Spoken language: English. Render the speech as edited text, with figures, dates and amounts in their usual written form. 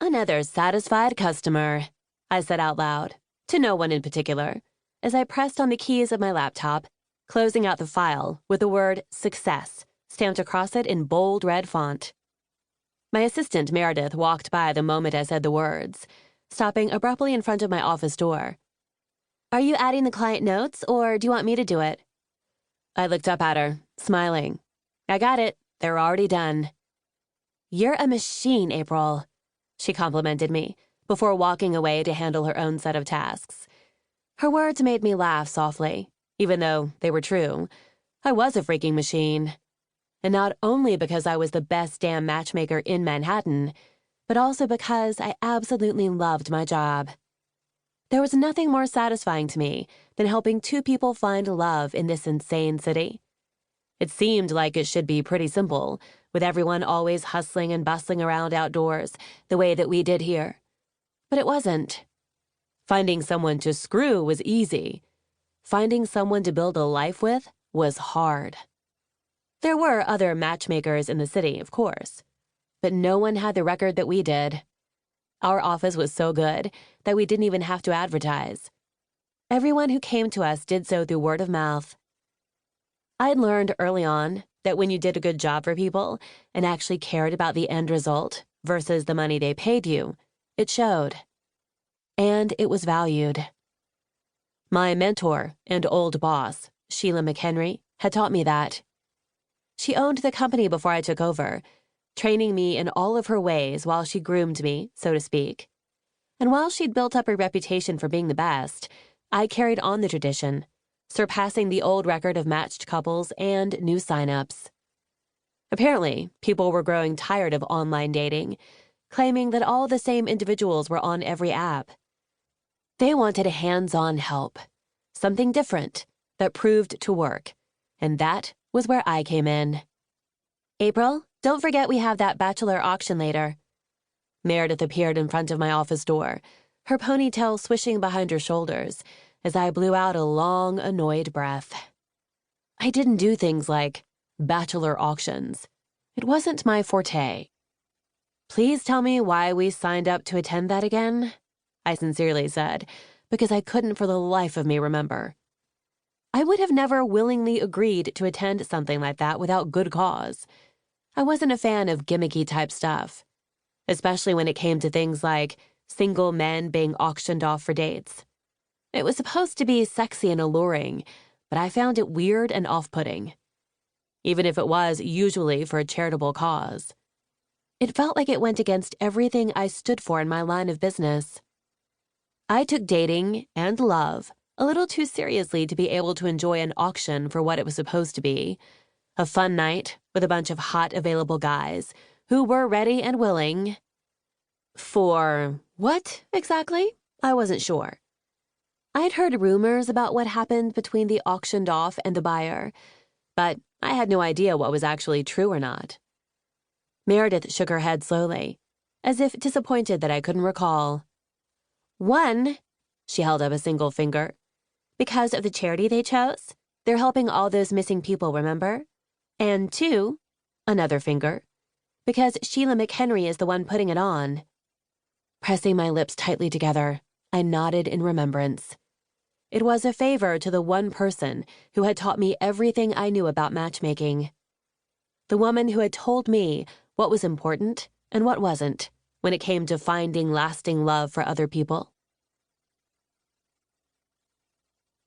Another satisfied customer, I said out loud, to no one in particular, as I pressed on the keys of my laptop, closing out the file with the word success stamped across it in bold red font. My assistant, Meredith, walked by the moment I said the words, stopping abruptly in front of my office door. Are you adding the client notes, or do you want me to do it? I looked up at her, smiling. I got it. They're already done. You're a machine, April, she complimented me before walking away to handle her own set of tasks. Her words made me laugh softly, even though they were true. I was a freaking machine. And not only because I was the best damn matchmaker in Manhattan, but also because I absolutely loved my job. There was nothing more satisfying to me than helping two people find love in this insane city. It seemed like it should be pretty simple, with everyone always hustling and bustling around outdoors the way that we did here. But it wasn't. Finding someone to screw was easy. Finding someone to build a life with was hard. There were other matchmakers in the city, of course, but no one had the record that we did. Our office was so good that we didn't even have to advertise. Everyone who came to us did so through word of mouth. I'd learned early on that when you did a good job for people and actually cared about the end result versus the money they paid you, it showed. And it was valued. My mentor and old boss, Sheila McHenry, had taught me that. She owned the company before I took over, training me in all of her ways while she groomed me, so to speak. And while she'd built up a reputation for being the best, I carried on the tradition, surpassing the old record of matched couples and new signups. Apparently, people were growing tired of online dating, claiming that all the same individuals were on every app. They wanted hands-on help, something different that proved to work, and that was where I came in. April, don't forget we have that Bachelor auction later. Meredith appeared in front of my office door, her ponytail swishing behind her shoulders as I blew out a long, annoyed breath. I didn't do things like Bachelor auctions. It wasn't my forte. Please tell me why we signed up to attend that again, I sincerely said, because I couldn't for the life of me remember. I would have never willingly agreed to attend something like that without good cause. I wasn't a fan of gimmicky type stuff, especially when it came to things like single men being auctioned off for dates. It was supposed to be sexy and alluring, but I found it weird and off-putting, even if it was usually for a charitable cause. It felt like it went against everything I stood for in my line of business. I took dating and love a little too seriously to be able to enjoy an auction for what it was supposed to be, a fun night with a bunch of hot available guys who were ready and willing. For what, exactly? I wasn't sure. I'd heard rumors about what happened between the auctioned off and the buyer, but I had no idea what was actually true or not. Meredith shook her head slowly, as if disappointed that I couldn't recall. One, she held up a single finger, because of the charity they chose. They're helping all those missing people, remember? And two, another finger, because Sheila McHenry is the one putting it on. Pressing my lips tightly together, I nodded in remembrance. It was a favor to the one person who had taught me everything I knew about matchmaking. The woman who had told me what was important and what wasn't when it came to finding lasting love for other people.